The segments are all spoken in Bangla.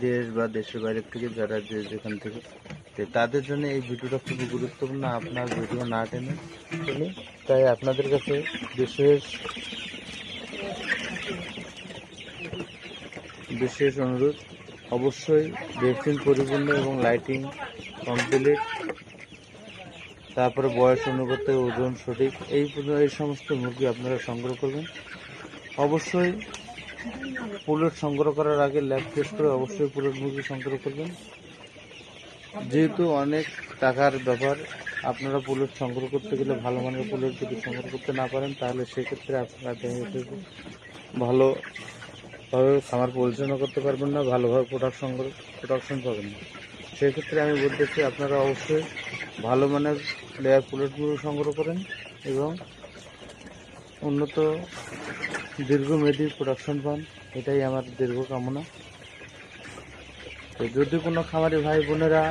দেশ বা দেশের বাইরের থেকে যারা যে যেখান থেকে, তো তাদের জন্য এই ভিডিওটা খুবই গুরুত্বপূর্ণ। আপনার ভিডিও না টেনে চলে, তাই আপনাদের কাছে বিশেষ অনুরোধ, অবশ্যই ভ্যাকসিন পরিপূর্ণ এবং লাইটিং কমপ্লিট, তারপরে বয়স অনুপাতে ওজন সঠিক, এই সমস্ত মুরগি আপনারা সংগ্রহ করবেন। অবশ্যই পুলেট সংগ্রহ করার আগে ল্যাব টেস্ট করে অবশ্যই পুলেট মুরগি সংগ্রহ করবেন। যেহেতু অনেক টাকার ব্যাপার, আপনারা পুলেট সংগ্রহ করতে গেলে ভালো মানের পুলেট যদি সংগ্রহ করতে না পারেন, তাহলে সেক্ষেত্রে আপনারা ভালোভাবে খামার পরিচালনা করতে পারবেন না, ভালোভাবে প্রোডাকশন পাবেন না। সেক্ষেত্রে আমি বলতেছি আপনারা অবশ্যই ভালো মানের লেয়ার পুলেট মুরগি সংগ্রহ করেন এবং উন্নত দীর্ঘমেয়াদী প্রোডাকশন পান, এটাই আমার দীর্ঘ কামনা। তো যদি কোনো খামারি ভাই বোনেরা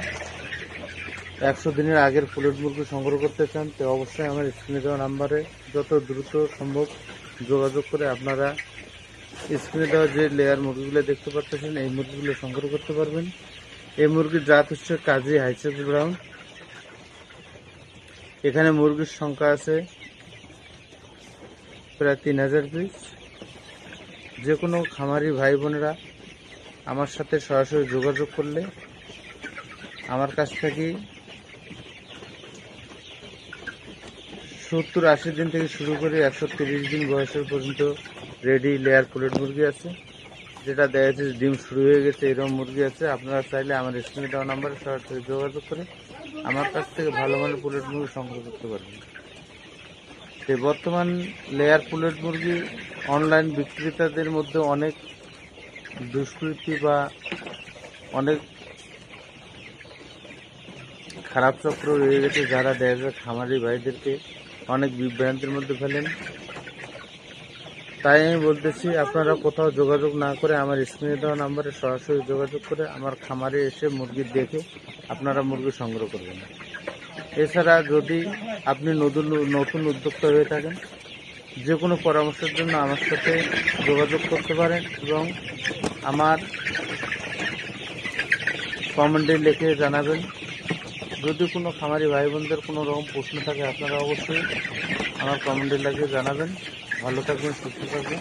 100 দিনের আগের পুলেট মুরগি সংগ্রহ করতে চান, তো অবশ্যই আমার স্ক্রিনে দেওয়া নাম্বারে যত দ্রুত সম্ভব যোগাযোগ করে আপনারা স্ক্রিনে দেওয়া যে লেয়ার মুরগিগুলো দেখতে পাচ্ছেন, এই মুরগিগুলো সংগ্রহ করতে পারবেন। এই মুরগির জাত হচ্ছে কাজী হাইসেস ব্রাউন। এখানে মুরগির সংখ্যা আছে প্রায় 3000 পিস। যে কোনো খামারি ভাই বোনেরা আমার সাথে সরাসরি যোগাযোগ করলে আমার কাছ থেকে 70-80 দিন থেকে শুরু করে 130 দিন বয়সের পর্যন্ত রেডি লেয়ার পুলেট মুরগি আছে, যেটা দেখা যাচ্ছে ডিম শুরু হয়ে গেছে, এরকম মুরগি আছে। আপনারা চাইলে আমার স্ক্রিনে দেওয়া নাম্বারে সরাসরি যোগাযোগ করে আমার কাছ থেকে ভালো মানের পুলেট মুরগি সংগ্রহ করতে পারবেন। বর্তমান লেয়ার পুলেট মুরগি অনলাইন বিক্রেতাদের মধ্যে অনেক দুষ্কৃতি বা অনেক খারাপ চক্র রয়ে গেছে, যারা দেখা যায় খামারি ভাইদেরকে অনেক বিভ্রান্তির মধ্যে ফেলেন। তাই আমি বলতেছি আপনারা কোথাও যোগাযোগ না করে আমার স্ক্রিনে দেওয়া নাম্বারে সরাসরি যোগাযোগ করে আমার খামারে এসে মুরগি দেখে আপনারা মুরগি সংগ্রহ করবেন। এছাড়া যদি আপনি নতুন উদ্যোক্তা হয়ে থাকেন, যে কোনো পরামর্শের জন্য আমার সাথে যোগাযোগ করতে পারেন এবং আমার কমেন্টে লিখে জানাবেন। যদি কোনো খামারি ভাই বোনদের কোনো রকম প্রশ্ন থাকে, আপনারা অবশ্যই আমার কমেন্টে লিখে জানাবেন। ভালো থাকবেন, সুস্থ থাকবেন।